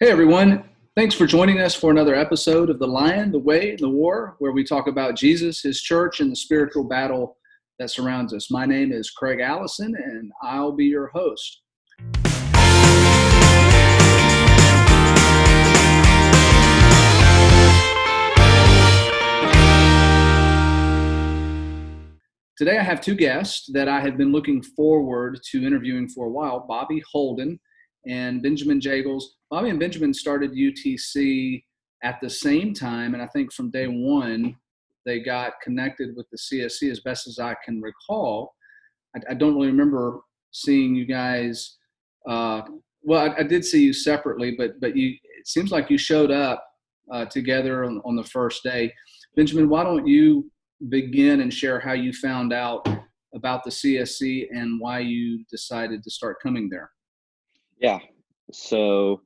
Hey everyone, thanks for joining us for another episode of The Lion, the Way, and the War, where we talk about Jesus, his church, and the spiritual battle that surrounds us. My name is Craig Allison, and I'll be your host. Today I have two guests that I have been looking forward to interviewing for a while, Bobby Holden and Benjamin Jagels. Bobby and Benjamin started UTC at the same time, and I think from day one, they got connected with the CSC as best as I can recall. I don't really remember seeing you guys. I did see you separately, but it seems like you showed up together on the first day. Benjamin, why don't you begin and share how you found out about the CSC and why you decided to start coming there? Yeah. So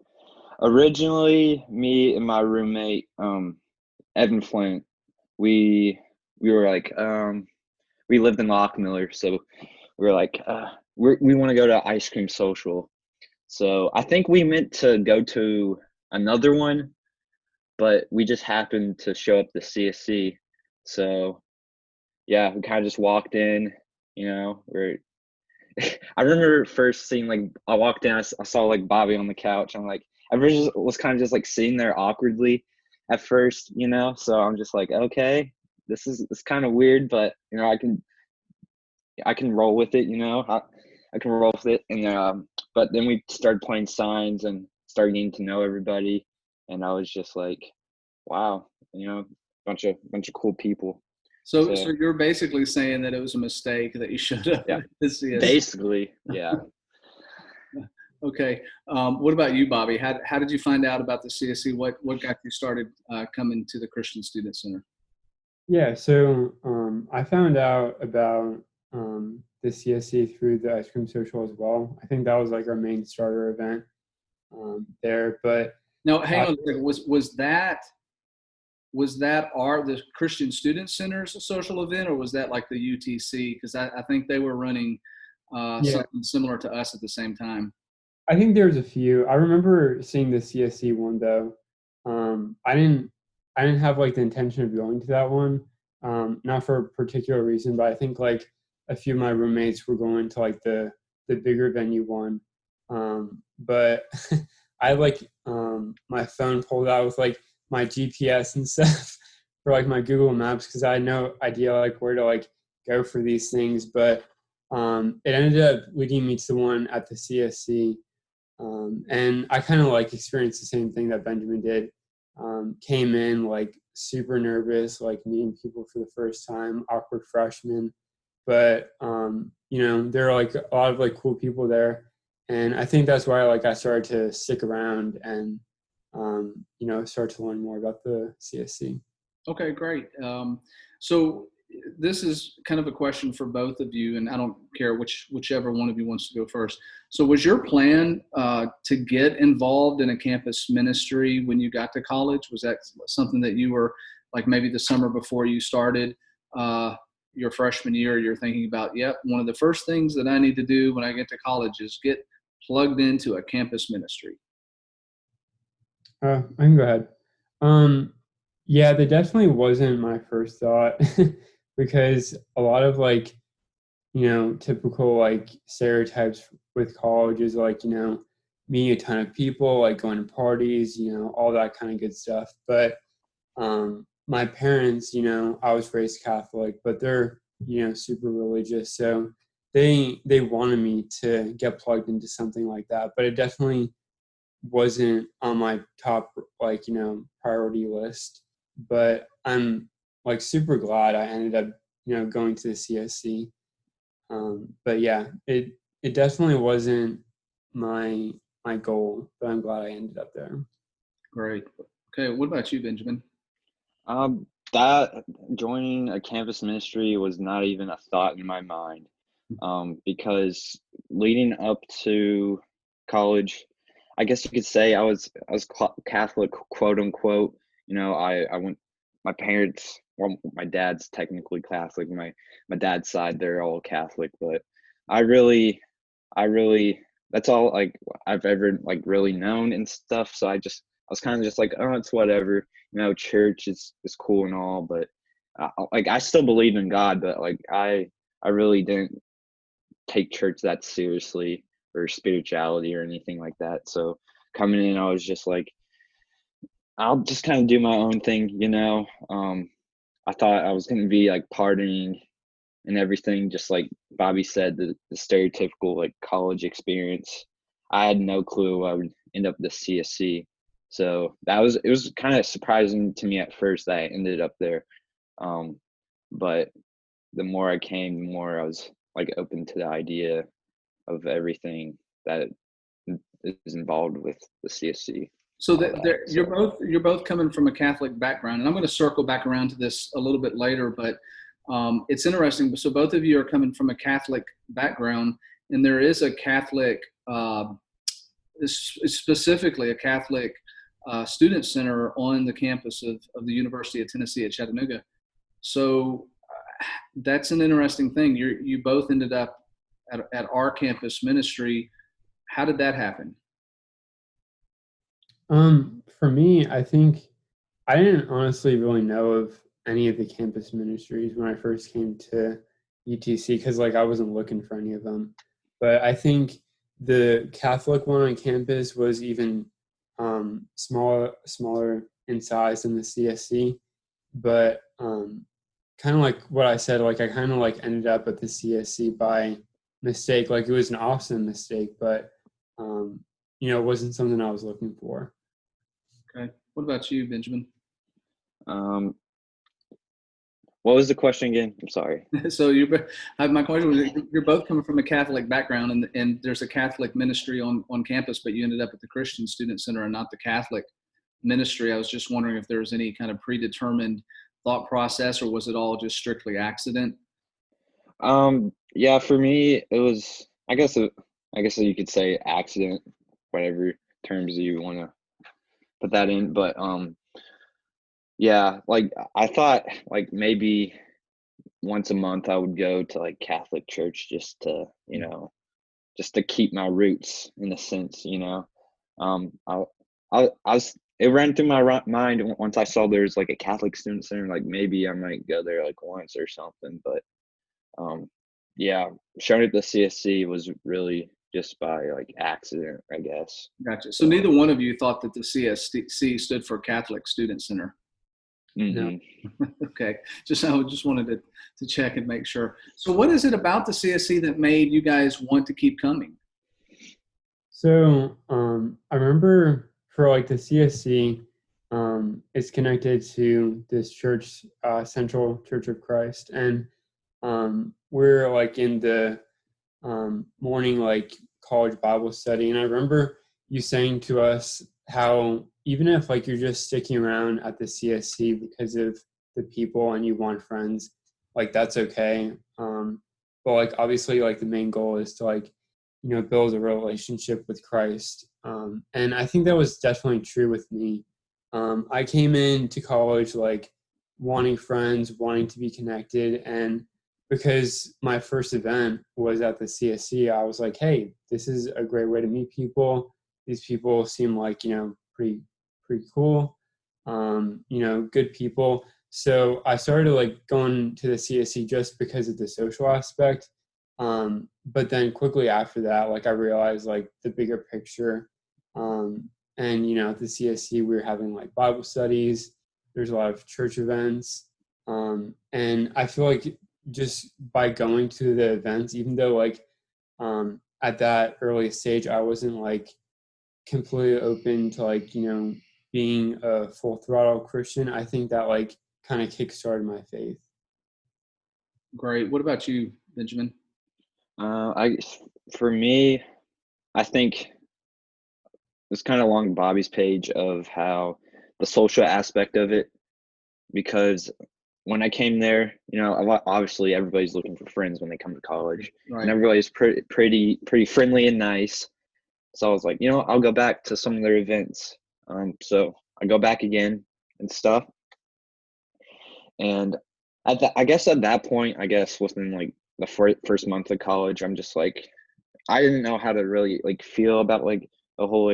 originally, me and my roommate, Evan Flint, we were like, we lived in Lockmiller, so we were like, we want to go to ice cream social. So I think we meant to go to another one, but we just happened to show up the CSC. So yeah, we kind of just walked in. We're I remember first seeing, like, I walked in, I saw like Bobby on the couch. I'm like, everyone just was kind of just like sitting there awkwardly at first, So I'm just like, okay, it's kind of weird, but I can roll with it, I can roll with it. And but then we started playing signs and started getting to know everybody, and I was just like, wow, bunch of cool people. So you're basically saying that it was a mistake that you showed up Yeah, at the CSC. basically, yeah. Okay. What about you, Bobby? How did you find out about the CSC? What got you started coming to the Christian Student Center? Yeah, so I found out about the CSC through the ice cream social as well. I think that was like our main starter event there. But Now, hang on a second. Was that the Christian Student Center's social event, or was that like the UTC? Because I think they were running something similar to us at the same time. I think there's a few. I remember seeing the CSC one though. I didn't have like the intention of going to that one, not for a particular reason, but I think like a few of my roommates were going to like the bigger venue one. But I had like my phone pulled out with like my GPS and stuff for like my Google Maps because I had no idea like where to like go for these things. But it ended up leading me to the one at the CSC. And I kind of like experienced the same thing that Benjamin did. Came in like super nervous, like meeting people for the first time, awkward freshman. But there are like a lot of like cool people there, and I think that's why like I started to stick around and start to learn more about the CSC. Okay, great. So this is kind of a question for both of you, and I don't care whichever one of you wants to go first. So was your plan to get involved in a campus ministry when you got to college? Was that something that you were like maybe the summer before you started your freshman year, you're thinking about, yep, one of the first things that I need to do when I get to college is get plugged into a campus ministry? I can go ahead. Yeah, that definitely wasn't my first thought because a lot of like, typical like stereotypes with college is like, meeting a ton of people, like going to parties, all that kind of good stuff. But my parents, I was raised Catholic, but they're, super religious. So they wanted me to get plugged into something like that. But it definitely wasn't on my top like priority list, but I'm like super glad I ended up going to the CSC. But yeah, it definitely wasn't my goal, but I'm glad I ended up there. Great. Okay, what about you, Benjamin? That joining a campus ministry was not even a thought in my mind, because leading up to college, I guess you could say I was Catholic, quote unquote. I went. My parents, well, my dad's technically Catholic. My dad's side, they're all Catholic, but I really, that's all like I've ever like really known and stuff. So I was kind of just like, oh, it's whatever. Church is cool and all, but like I still believe in God, but like I really didn't take church that seriously or spirituality or anything like that. So coming in, I was just like, I'll just kind of do my own thing. I thought I was going to be like partying and everything, just like Bobby said, the stereotypical like college experience. I had no clue I would end up at the CSC. So it was kind of surprising to me at first that I ended up there. But the more I came, the more I was like open to the idea of everything that is involved with the CSC. So you're both coming from a Catholic background, and I'm going to circle back around to this a little bit later. But it's interesting. So both of you are coming from a Catholic background, and there is a Catholic, specifically a Catholic student center on the campus of the University of Tennessee at Chattanooga. So that's an interesting thing. You both ended up at our campus ministry. How did that happen? For me, I think I didn't honestly really know of any of the campus ministries when I first came to UTC because like I wasn't looking for any of them. But I think the Catholic one on campus was even smaller in size than the CSC. But kind of like what I said, like I kind of like ended up at the CSC by mistake. Like it was an awesome mistake, but it wasn't something I was looking for. Okay. What about you, Benjamin? What was the question again? I'm sorry. So my question was, you're both coming from a Catholic background, and there's a Catholic ministry on campus, but you ended up at the Christian Student Center and not the Catholic ministry. I was just wondering if there was any kind of predetermined thought process, or was it all just strictly accident? Yeah, for me, it was, I guess you could say accident, whatever terms you want to put that in. But yeah, like I thought like maybe once a month I would go to like Catholic church just to, just to keep my roots in a sense, I was, it ran through my mind once I saw there's like a Catholic student center, like maybe I might go there like once or something. But yeah, showing at the CSC was really just by like accident, I guess. Gotcha. So neither one of you thought that the CSC stood for Catholic Student Center. No. Okay. I just wanted to check and make sure. So what is it about the CSC that made you guys want to keep coming? So I remember for like the CSC, it's connected to this church, Central Church of Christ, and we're like in the morning like college Bible study, and I remember you saying to us how even if like you're just sticking around at the CSC because of the people and you want friends, like that's okay. But like obviously like the main goal is to like build a relationship with Christ. And I think that was definitely true with me. I came into college like wanting friends, wanting to be connected, and because my first event was at the CSC, I was like, hey, this is a great way to meet people. These people seem like, pretty cool, good people. So I started like going to the CSC just because of the social aspect. But then quickly after that, like I realized like the bigger picture. And, at the CSC, we were having like Bible studies. There's a lot of church events. And I feel like just by going to the events, even though like at that early stage, I wasn't like completely open to like, being a full throttle Christian, I think that like kind of kickstarted my faith. Great. What about you, Benjamin? For me, I think it's kind of along Bobby's page of how the social aspect of it, because when I came there, obviously everybody's looking for friends when they come to college, Right. And everybody's pretty friendly and nice. So I was like, I'll go back to some of their events. So I go back again and stuff. And I guess at that point, within like the first month of college, I'm just like, I didn't know how to really like feel about like the whole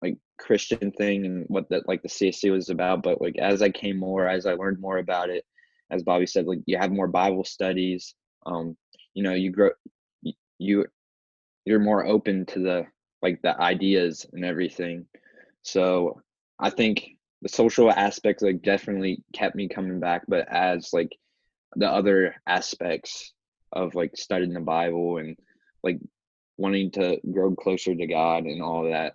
like Christian thing and what that like the CSC was about. But like as I learned more about it, as Bobby said, like you have more Bible studies. You grow, you you're more open to the ideas and everything. So I think the social aspects like definitely kept me coming back, but as like the other aspects of like studying the Bible and like wanting to grow closer to God and all that,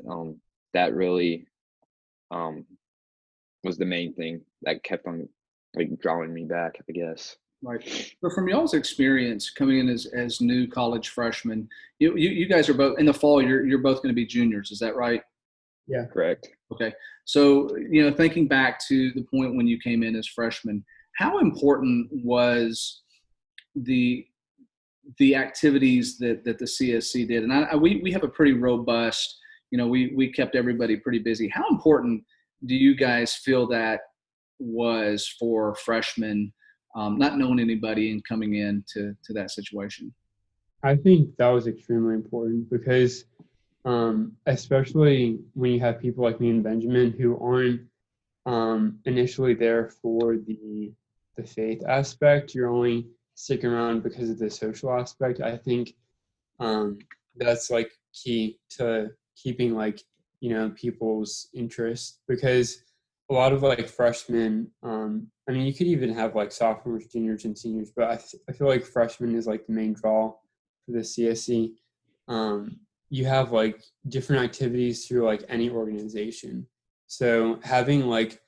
that really um was the main thing that kept on like drawing me back, I guess. Right. But from y'all's experience coming in as new college freshmen, you guys are both in the fall. You're both going to be juniors. Is that right? Yeah. Correct. Okay. So thinking back to the point when you came in as freshmen, how important was the activities that the CSC did? And we have a pretty robust. We kept everybody pretty busy. How important do you guys feel that was for freshmen, not knowing anybody and coming in to that situation? I think that was extremely important because, especially when you have people like me and Benjamin who aren't initially there for the faith aspect, you're only sticking around because of the social aspect. I think that's like key to keeping like people's interest because a lot of like freshmen, I mean you could even have like sophomores, juniors, and seniors, but I feel like freshmen is like the main draw for the CSC. You have like different activities through like any organization, so having like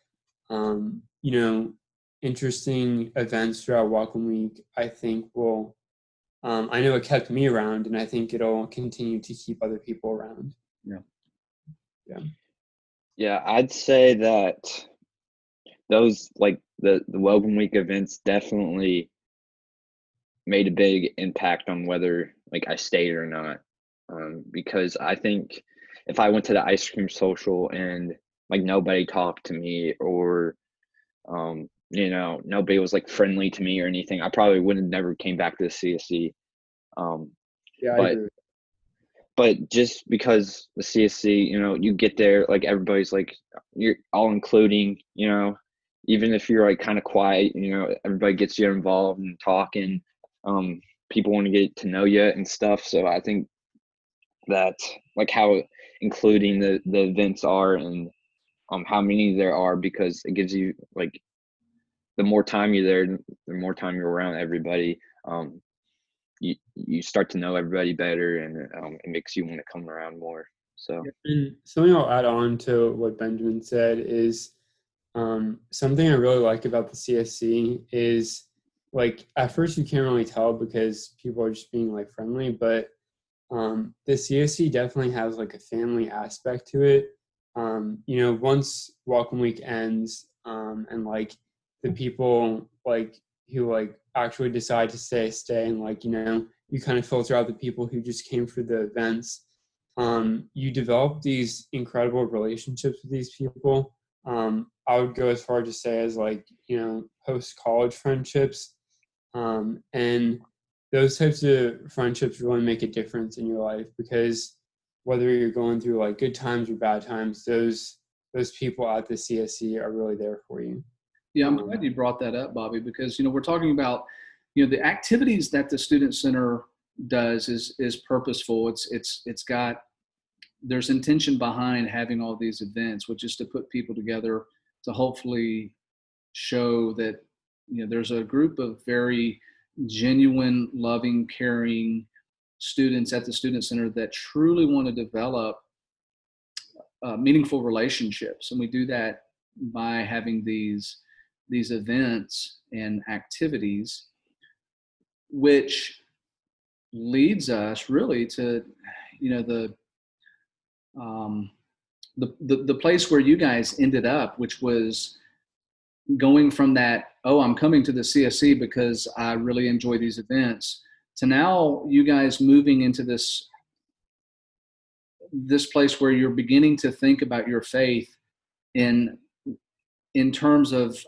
um, you know interesting events throughout welcome week I think will I know it kept me around, and I think it'll continue to keep other people around. Yeah. Yeah. Yeah, I'd say that those like the welcome week events definitely made a big impact on whether like I stayed or not. Because I think if I went to the ice cream social and like nobody talked to me or nobody was like friendly to me or anything, I probably would have never came back to the CSC. Um, Yeah, I but agree. but just because the CSC, you get there, like everybody's like you're all including, even if you're like kind of quiet, everybody gets you involved and talking. People want to get to know you and stuff. So I think that like how including the events are and how many there are, because it gives you like the more time you're there, the more time you're around everybody. You start to know everybody better, and it makes you want to come around more. So And something I'll add on to what Benjamin said is something I really like about the CSC is like at first you can't really tell because people are just being like friendly, but the CSC definitely has like a family aspect to it. Once Welcome Week ends, and like the people like who like actually decide to stay, and like you kind of filter out the people who just came for the events. You develop these incredible relationships with these people. I would go as far to say as like post college friendships, and those types of friendships really make a difference in your life because whether you're going through like good times or bad times, those people at the CSC are really there for you. Yeah, I'm glad you brought that up, Bobby, because we're talking about the activities that the Student Center does is purposeful. It's got there's intention behind having all these events, which is to put people together to hopefully show that there's a group of very genuine, loving, caring students at the Student Center that truly want to develop meaningful relationships, and we do that by having these events and activities, which leads us really to the the place where you guys ended up, which was going from that, oh, I'm coming to the CSC because I really enjoy these events, to now you guys moving into this place where you're beginning to think about your faith in terms of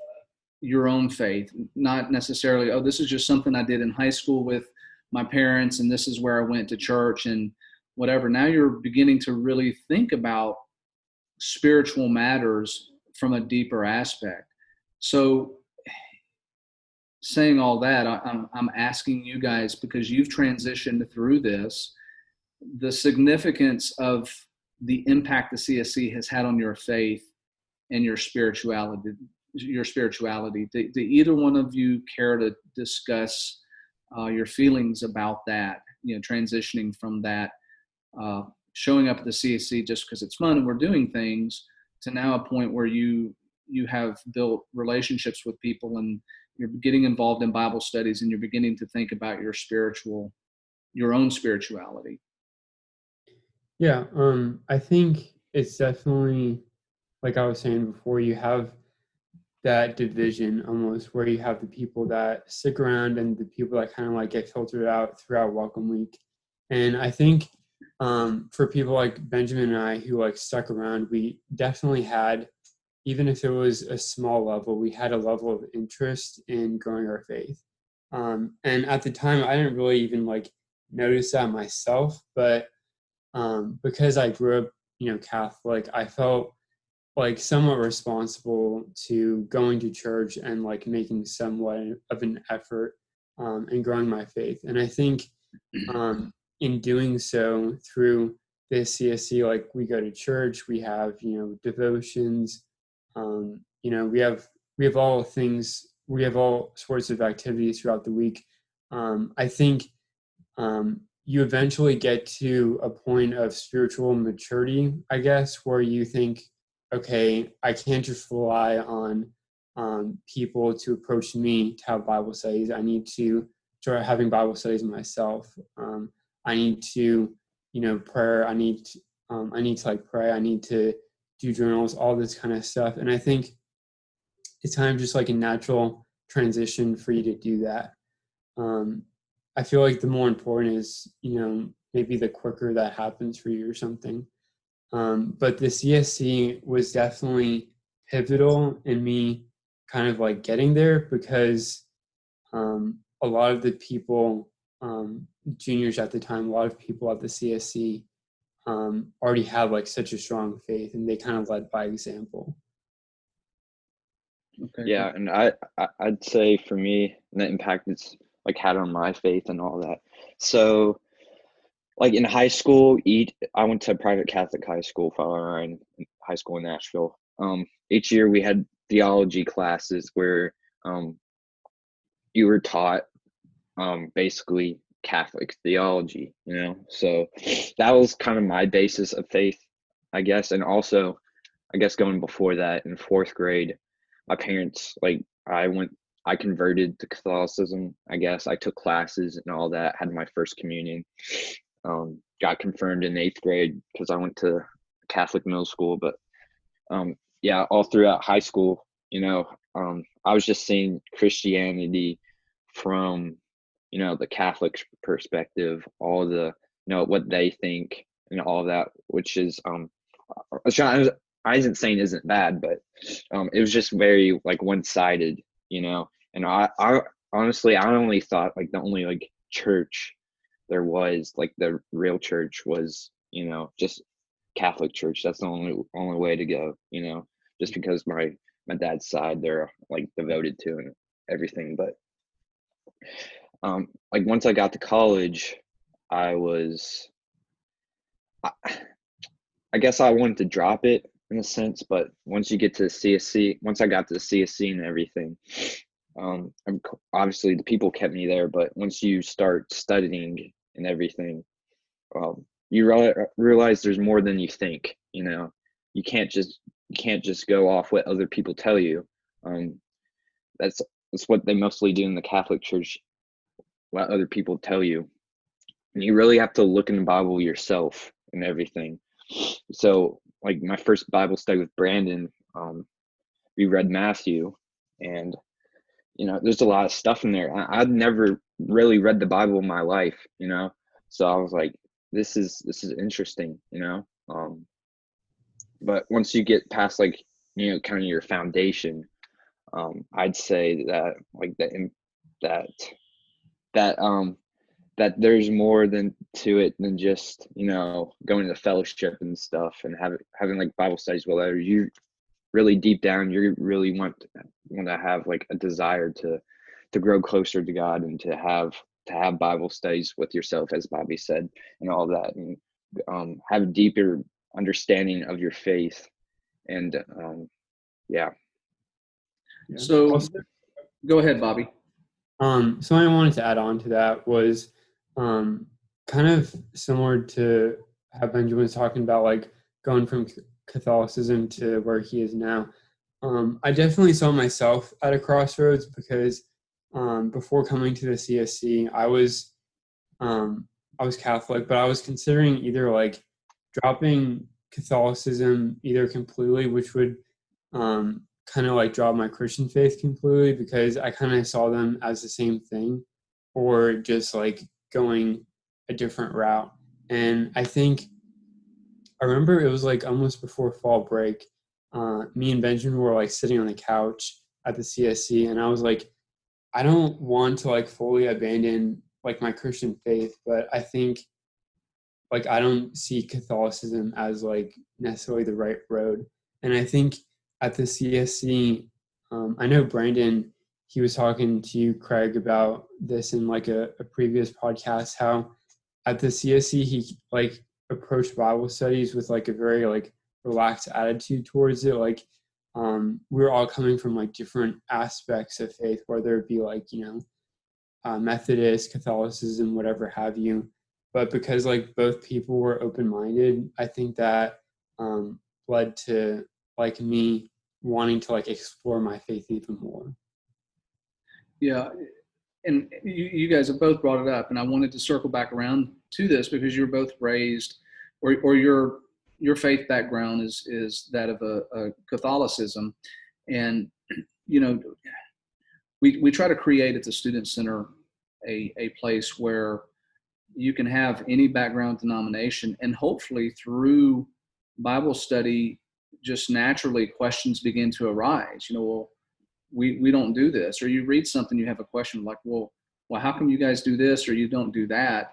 your own faith, not necessarily, oh, this is just something I did in high school with my parents and this is where I went to church and whatever. Now you're beginning to really think about spiritual matters from a deeper aspect. So saying all that, I'm asking you guys, because you've transitioned through this, the significance of the impact the CSC has had on your faith and your spirituality. Do either one of you care to discuss your feelings about that? Transitioning from that, showing up at the CSC just because it's fun and we're doing things, to now a point where you have built relationships with people and you're getting involved in Bible studies and you're beginning to think about your own spirituality. Yeah, I think it's definitely, like I was saying before, you have that division almost where you have the people that stick around and the people that kind of like get filtered out throughout Welcome Week. And I think for people like Benjamin and I who like stuck around, we definitely had, even if it was a small level, we had a level of interest in growing our faith. And at the time, I didn't really even like notice that myself, but because I grew up, Catholic, I felt like somewhat responsible to going to church and like making somewhat of an effort in growing my faith. And I think in doing so through this CSC, like we go to church, we have, devotions, we have all things, we have all sorts of activities throughout the week. I think you eventually get to a point of spiritual maturity, I guess, where you think, okay, I can't just rely on people to approach me to have Bible studies. I need to start having Bible studies myself. I need to, prayer. I need to like pray. I need to do journals, all this kind of stuff. And I think it's kind of just like a natural transition for you to do that. I feel like the more important is, maybe the quicker that happens for you or something. But the CSC was definitely pivotal in me kind of like getting there, because a lot of the people, juniors at the time, a lot of people at the CSC already have like such a strong faith, and they kind of led by example. Okay. Yeah, and I'd say for me, the impact it's like had on my faith and all that. So like in high school, I went to a private Catholic high school, Father Ryan High School in Nashville. Each year we had theology classes where you were taught basically Catholic theology, So that was kind of my basis of faith, I guess. And also, I guess going before that in fourth grade, my parents, I converted to Catholicism, I guess. I took classes and all that, had my first communion. Got confirmed in eighth grade because I went to Catholic middle school. But yeah, all throughout high school, I was just seeing Christianity from, the Catholic perspective, all the, what they think and all of that, which is, I isn't saying isn't bad, but it was just very like one-sided, and I honestly, I only thought like the only like church there was, like the real church was, just Catholic church. That's the only way to go, just because my dad's side they're like devoted to and everything. But like once I got to college, I guess I wanted to drop it in a sense, but once you get to the CSC, once I got to the CSC and everything, obviously the people kept me there, but once you start studying and everything, you realize there's more than you think. You can't just go off what other people tell you. That's what they mostly do in the Catholic Church, what other people tell you, and you really have to look in the Bible yourself and everything. So like my first Bible study with Brandon, we read Matthew, and there's a lot of stuff in there. I'd never really read the Bible in my life, so I was like, this is interesting, but once you get past like kind of your foundation, I'd say that like that that there's more than to it than just, going to fellowship and stuff and having like Bible studies with others. You really deep down, you really want to have like a desire to grow closer to God and to have Bible studies with yourself, as Bobby said, and all that, and have a deeper understanding of your faith. And yeah. So Also, go ahead, Bobby. something I wanted to add on to that was kind of similar to how Benjamin was talking about, like going from Catholicism to where he is now. I definitely saw myself at a crossroads because before coming to the CSC, I was Catholic, but I was considering either like dropping Catholicism either completely, which would kind of like drop my Christian faith completely because I kind of saw them as the same thing, or just like going a different route. And I think I remember it was like almost before fall break. Me and Benjamin were like sitting on the couch at the CSC, and I was like, I don't want to like fully abandon like my Christian faith, but I think like I don't see Catholicism as like necessarily the right road. And I think at the CSC, I know Brandon, he was talking to you, Craig, about this in like a previous podcast, how at the CSC he like approached Bible studies with like a very like relaxed attitude towards it. Like we were all coming from like different aspects of faith, whether it be like, Methodist, Catholicism, whatever have you. But because like both people were open-minded, I think that led to like me wanting to like explore my faith even more. Yeah, and you guys have both brought it up, and I wanted to circle back around to this because you're both raised, or your faith background is that of a Catholicism, and we try to create at the Student Center a place where you can have any background denomination, and hopefully through Bible study, just naturally questions begin to arise. Well, we don't do this, or you read something, you have a question like, well, how come you guys do this or you don't do that?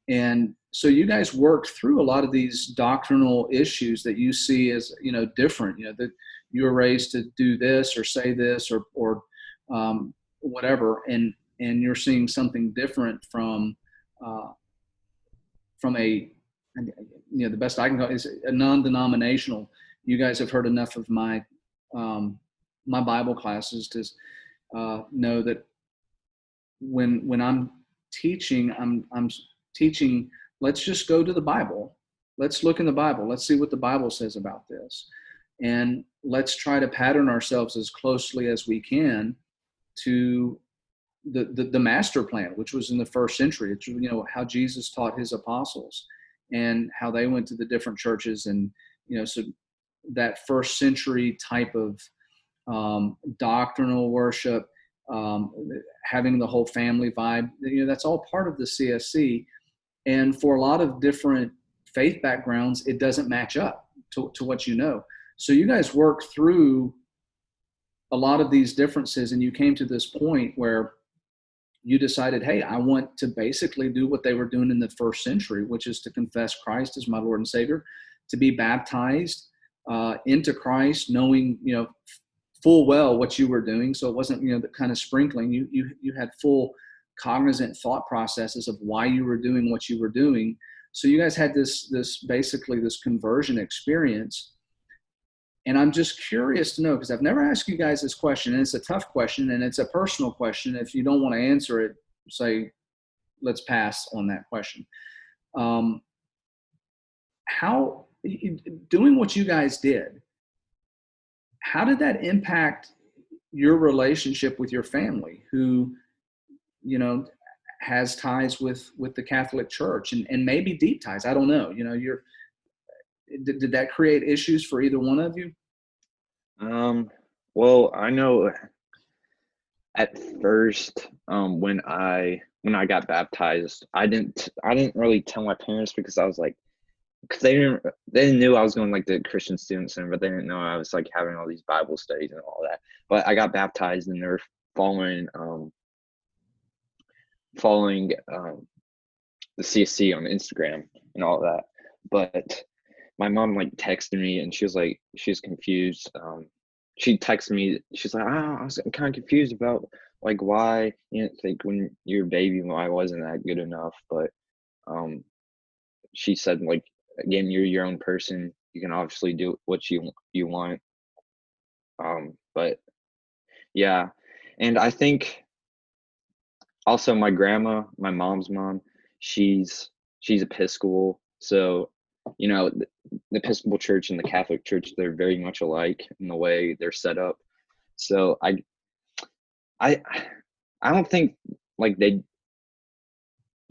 And so you guys work through a lot of these doctrinal issues that you see as different. That you were raised to do this or say this or whatever, and you're seeing something different from a, the best I can call is a non-denominational. You guys have heard enough of my my Bible classes to know that when I'm teaching, I'm teaching. Let's just go to the Bible. Let's look in the Bible. Let's see what the Bible says about this, and let's try to pattern ourselves as closely as we can to the master plan, which was in the first century. It's how Jesus taught his apostles and how they went to the different churches, and so that first century type of doctrinal worship, having the whole family vibe, that's all part of the CSC. And for a lot of different faith backgrounds, it doesn't match up to what so you guys work through a lot of these differences, and you came to this point where you decided, hey, I want to basically do what they were doing in the first century, which is to confess Christ as my Lord and Savior, to be baptized into Christ, knowing, full well what you were doing. So it wasn't, the kind of sprinkling. You had full cognizant thought processes of why you were doing what you were doing. So you guys had this basically this conversion experience. And I'm just curious to know, because I've never asked you guys this question, and it's a tough question, and it's a personal question. If you don't want to answer it, say, let's pass on that question. How, doing what you guys did, how did that impact your relationship with your family, who, has ties with the Catholic Church and maybe deep ties? I don't know. Did that create issues for either one of you? Well, I know at first, when I got baptized, I didn't really tell my parents because I was like, because they knew I was going like the Christian Student Center, but they didn't know I was like having all these Bible studies and all that. But I got baptized, and they were following the CSC on Instagram and all that. But my mom like texted me and she was like, she's confused. She texted me, she's like, I was kind of confused about like why you didn't think when you're a baby why wasn't that good enough. But she said like, again, you're your own person. You can obviously do what you want. But yeah, and I think also my grandma, my mom's mom, she's Episcopal, so you know the Episcopal Church and the Catholic Church, they're very much alike in the way they're set up. So I I don't think like they,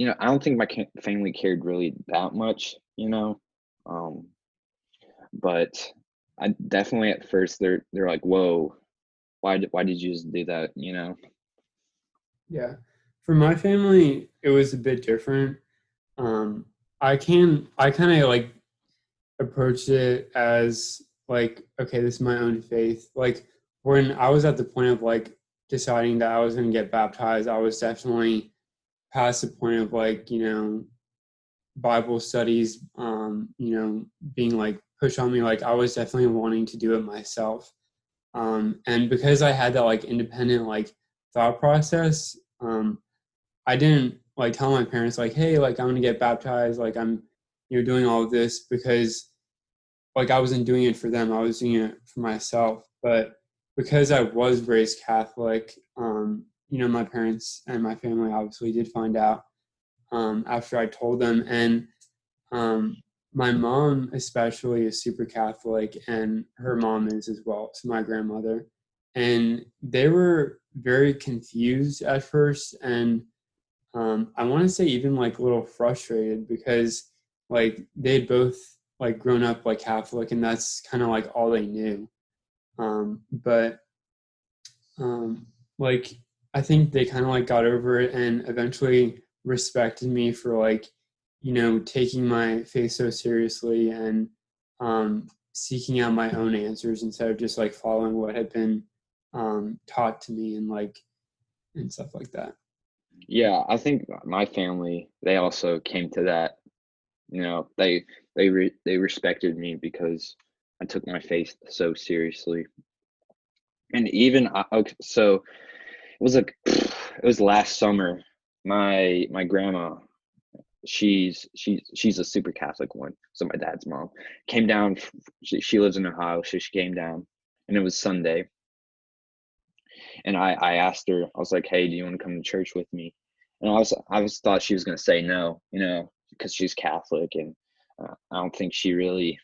I don't think my family cared really that much, um, but I definitely at first they're like, whoa, why did you just do that, Yeah. For my family, it was a bit different. Um, I kind of like approached it as like, okay, this is my own faith. Like when I was at the point of like deciding that I was going to get baptized, I was definitely past the point of like, Bible studies, being like pushed on me. Like I was definitely wanting to do it myself. And because I had that like independent like thought process, I didn't like tell my parents like, hey, like I'm gonna get baptized, like I'm, doing all of this because like I wasn't doing it for them, I was doing it for myself. But because I was raised Catholic, my parents and my family obviously did find out after I told them, and my mom especially is super Catholic, and her mom is as well. So my grandmother, and they were very confused at first, and I want to say even like a little frustrated because like they'd both like grown up like Catholic, and that's kind of like all they knew. But like I think they kind of like got over it and eventually respected me for like taking my faith so seriously and seeking out my own answers instead of just like following what had been taught to me and stuff like that. Yeah, I think my family, they also came to that, they respected me because I took my faith so seriously. And even okay, so it was like it was last summer. My grandma, she's a super Catholic one. So my dad's mom came down. She lives in Ohio, so she came down, and it was Sunday. And I asked her, I was like, hey, do you want to come to church with me? And I was thought she was gonna say no, because she's Catholic, and I don't think she really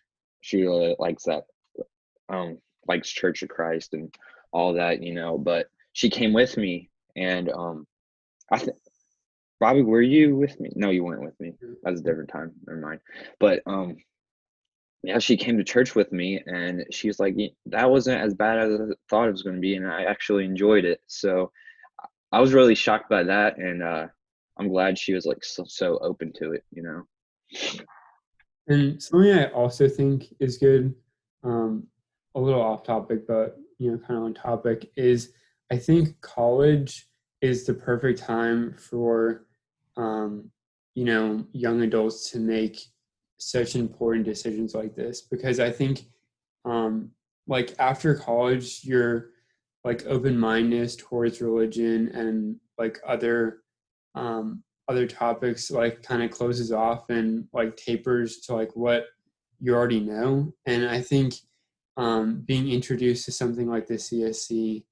likes that, likes Church of Christ and all that, But she came with me, and I think Bobby, were you with me? No, you weren't with me. That was a different time. Never mind. But yeah, she came to church with me, and she was like, that wasn't as bad as I thought it was going to be, and I actually enjoyed it. So I was really shocked by that, and I'm glad she was like so open to it, And something I also think is good, a little off topic, but kind of on topic, is I think college is the perfect time for young adults to make such important decisions like this because I think like after college you're like open-mindedness towards religion and like other topics like kind of closes off and like tapers to like what you already know. And I think being introduced to something like the CSC,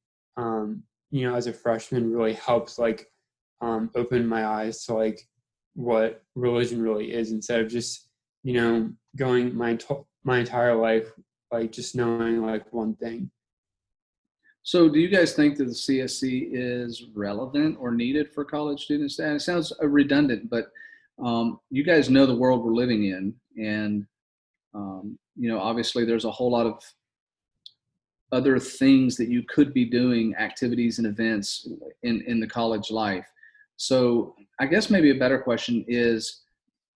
as a freshman really helps like open my eyes to like what religion really is instead of just, going my entire life like just knowing like one thing. So, do you guys think that the CSC is relevant or needed for college students? And it sounds redundant, but you guys know the world we're living in, and obviously, there's a whole lot of other things that you could be doing, activities and events in the college life. So, I guess maybe a better question is,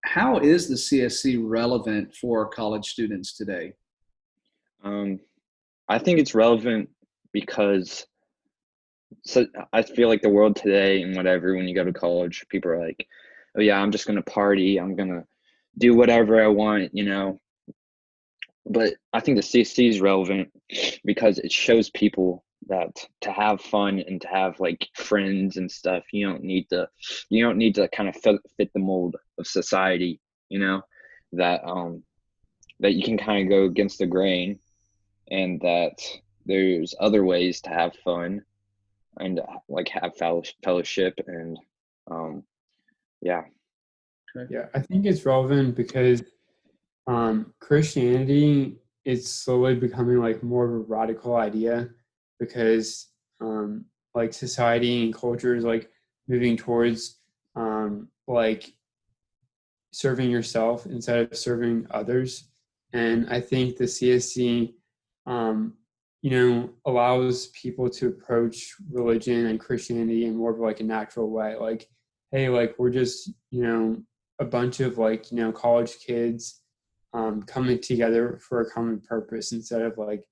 how is the CSC relevant for college students today? I think it's relevant because I feel like the world today and whatever, when you go to college, people are like, oh yeah, I'm just going to party. I'm going to do whatever I want, But I think the CSC is relevant because it shows people that to have fun and to have like friends and stuff, you don't need to kind of fit the mold of society, that that you can kind of go against the grain, and that there's other ways to have fun and like have fellowship and yeah. Yeah, I think it's relevant because Christianity is slowly becoming like more of a radical idea because like society and culture is like moving towards like serving yourself instead of serving others. And I think the CSC, allows people to approach religion and Christianity in more of like a natural way. Like, hey, like we're just, a bunch of like, college kids coming together for a common purpose instead of like,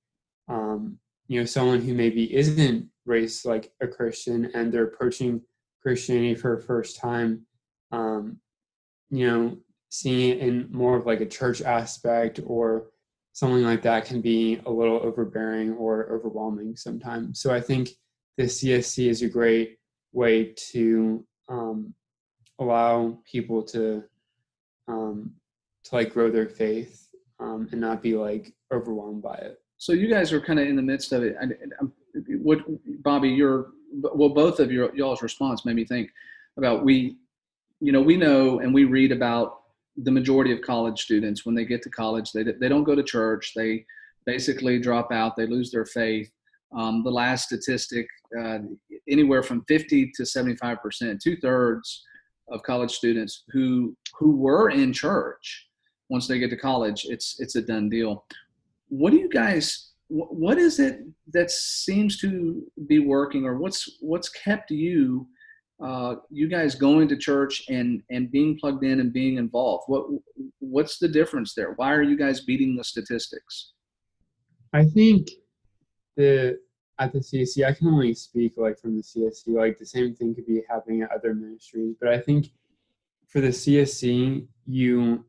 someone who maybe isn't raised like a Christian and they're approaching Christianity for the first time. Seeing it in more of like a church aspect or something like that can be a little overbearing or overwhelming sometimes. So I think the CSC is a great way to allow people to like grow their faith and not be like overwhelmed by it. So you guys are kind of in the midst of it. What, Bobby, both of y'all's response made me think about we know and we read about the majority of college students when they get to college, they don't go to church. They basically drop out. They lose their faith. The last statistic, anywhere from 50 to 75%, 2/3 of college students who were in church, once they get to college, it's a done deal. What do you guys? What is it that seems to be working, or what's kept you guys going to church and being plugged in and being involved? What's the difference there? Why are you guys beating the statistics? I think at the CSC, I can only speak like from the CSC, like the same thing could be happening at other ministries. But I think for the CSC, you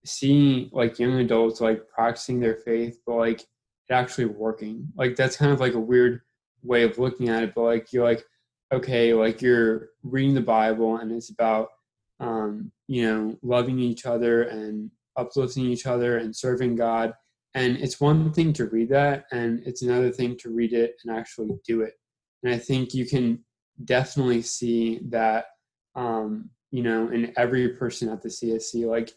see like young adults like practicing their faith, but like it actually working. Like that's kind of like a weird way of looking at it, but like you're like, okay, like you're reading the Bible and it's about loving each other and uplifting each other and serving God. And it's one thing to read that, and it's another thing to read it and actually do it. And I think you can definitely see that, in every person at the CSC. Like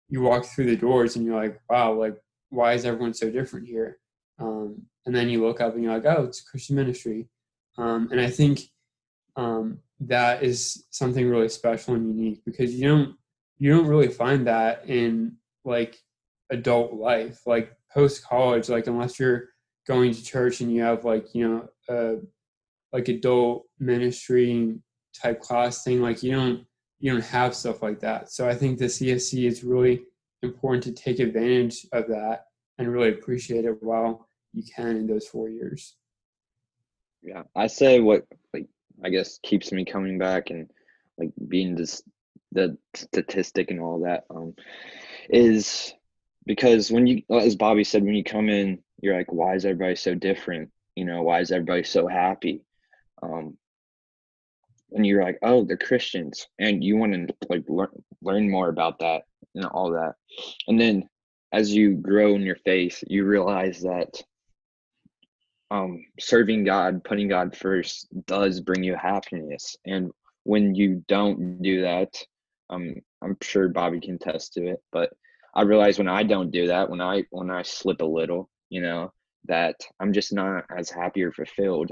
you walk through the doors and you're like, wow, like why is everyone so different here? And then you look up and you're like, oh, it's Christian ministry. And I think that is something really special and unique because you don't really find that in like adult life, like post college, like unless you're going to church and you have like like adult ministry type class thing, like you don't have stuff like that. So I think the CSC is really important to take advantage of that and really appreciate it while you can in those 4 years. Yeah, I say what like I guess keeps me coming back and like being the statistic and all that is because when you, as Bobby said, when you come in, you're like, why is everybody so different? Why is everybody so happy? And you're like, oh, they're Christians, and you want to like learn more about that and all that. And then as you grow in your faith, you realize that serving God, putting God first does bring you happiness. And when you don't do that, I'm sure Bobby can attest to it, but I realize when I don't do that, when I slip a little, that I'm just not as happy or fulfilled.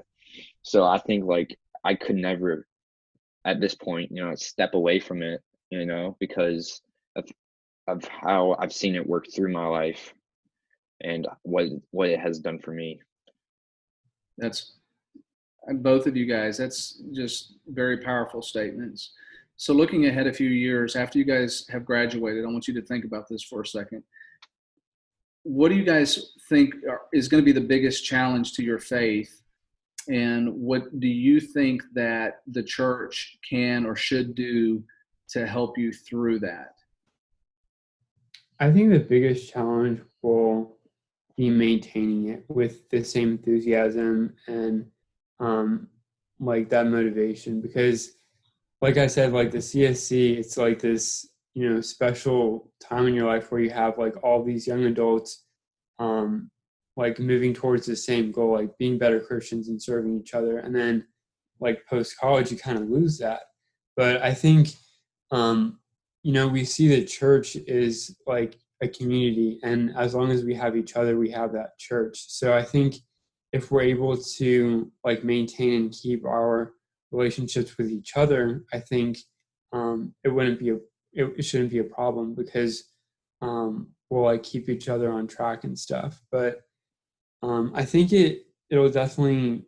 So I think like I could never at this point, step away from it, because of how I've seen it work through my life and what it has done for me. That's both of you guys. That's just very powerful statements. So looking ahead a few years after you guys have graduated, I want you to think about this for a second. What do you guys think is going to be the biggest challenge to your faith? And what do you think that the church can or should do to help you through that? I think the biggest challenge will be maintaining it with the same enthusiasm and like that motivation, because like I said, like the CSC, it's like this, special time in your life where you have like all these young adults like moving towards the same goal, like being better Christians and serving each other. And then like post college, you kind of lose that. But I think, we see the church is like a community, and as long as we have each other, we have that church. So I think if we're able to like maintain and keep our relationships with each other, I think it shouldn't be a problem, because we'll like keep each other on track and stuff. But I think it'll definitely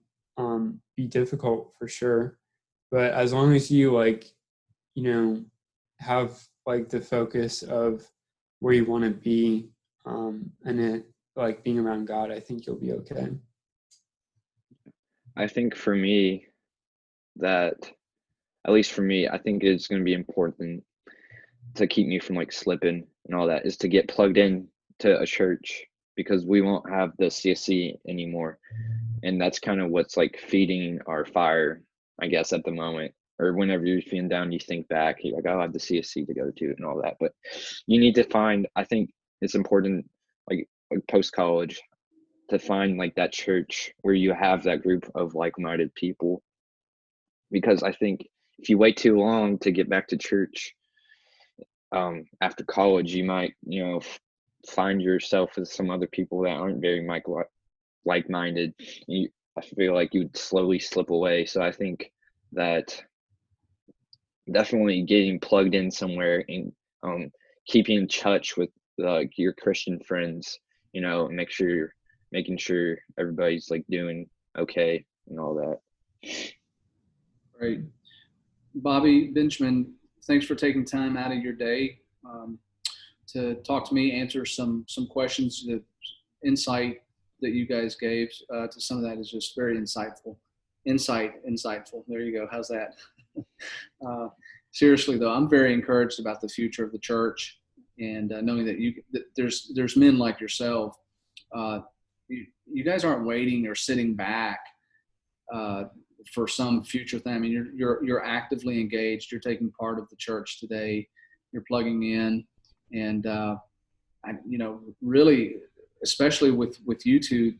be difficult for sure. But as long as you like, have like the focus of where you want to be, and it like being around God, I think you'll be okay. I think for me, that at least for me, I think it's going to be important to keep me from like slipping and all that, is to get plugged in to a church, because we won't have the CSC anymore. And that's kind of what's like feeding our fire, I guess, at the moment. Or whenever you're feeling down, you think back, you're like, oh, I have the CSC to go to and all that. But you need to find, I think it's important, like post-college, to find like that church where you have that group of like-minded people. Because I think if you wait too long to get back to church after college, you might, find yourself with some other people that aren't very like-minded. I feel like you would slowly slip away. So I think that definitely getting plugged in somewhere and keeping in touch with your Christian friends, making sure everybody's like doing okay and all that. Great. Bobby, Benjamin, thanks for taking time out of your day to talk to me, answer some questions. The insight that you guys gave to some of that is just very insightful. Insightful. There you go. How's that? Seriously though, I'm very encouraged about the future of the church, and knowing that there's men like yourself. You guys aren't waiting or sitting back for some future thing. I mean, you're actively engaged. You're taking part of the church today. You're plugging in, and really, especially with you two,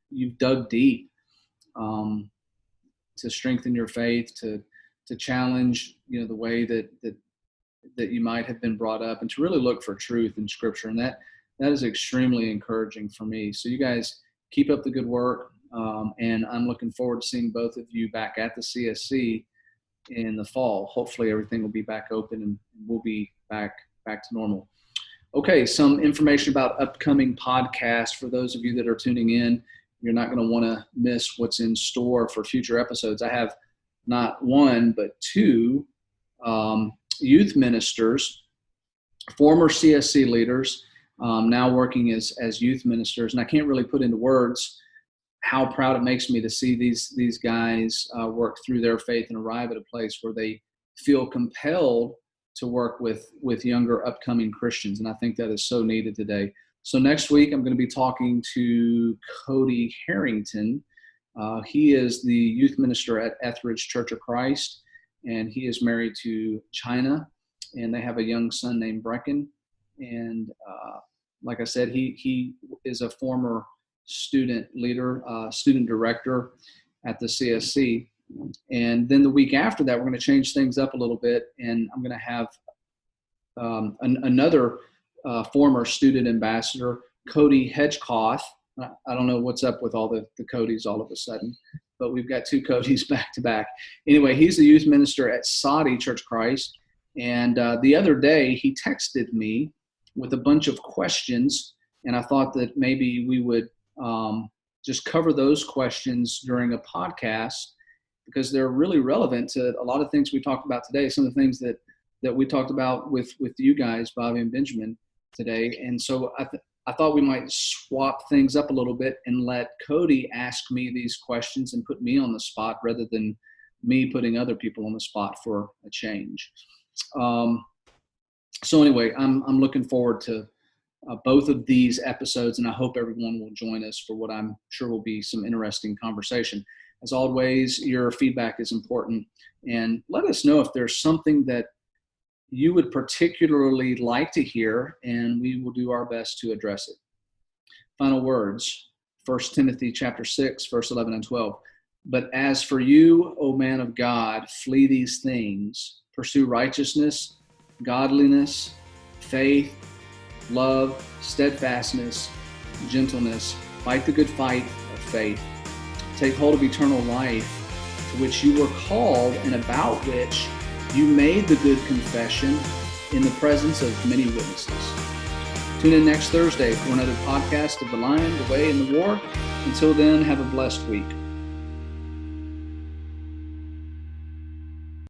you've dug deep to strengthen your faith, to challenge the way that you might have been brought up, and to really look for truth in Scripture, and that is extremely encouraging for me. So you guys keep up the good work. And I'm looking forward to seeing both of you back at the CSC in the fall. Hopefully everything will be back open and we'll be back to normal. Okay, some information about upcoming podcasts for those of you that are tuning in. You're not going to want to miss what's in store for future episodes. I have not one, but two youth ministers, former CSC leaders, now working as youth ministers. And I can't really put into words how proud it makes me to see these guys work through their faith and arrive at a place where they feel compelled to work with younger upcoming Christians. And I think that is so needed today. So next week, I'm going to be talking to Cody Harrington. He is the youth minister at Etheridge Church of Christ, and he is married to China, and they have a young son named Brecken. And like I said, he is a former student leader, student director at the CSC. And then the week after that, we're going to change things up a little bit, and I'm going to have another former student ambassador, Cody Hedgecoth. I don't know what's up with all the Codys all of a sudden, but we've got two Codys back to back. Anyway, he's the youth minister at Saudi Church Christ. And the other day, he texted me with a bunch of questions, and I thought that maybe we would just cover those questions during a podcast, because they're really relevant to a lot of things we talked about today, some of the things that we talked about with you guys, Bobby and Benjamin, today. And so I thought we might swap things up a little bit and let Cody ask me these questions and put me on the spot rather than me putting other people on the spot for a change. So anyway, I'm looking forward to both of these episodes, and I hope everyone will join us for what I'm sure will be some interesting conversation. As always, your feedback is important, and let us know if there's something that you would particularly like to hear, and we will do our best to address it. Final words, 1 Timothy chapter 6, verse 11 and 12. But as for you, O man of God, flee these things, pursue righteousness, godliness, faith, love, steadfastness, gentleness, fight the good fight of faith. Take hold of eternal life, to which you were called and about which you made the good confession in the presence of many witnesses. Tune in next Thursday for another podcast of The Lion, the Way, and the War. Until then, have a blessed week.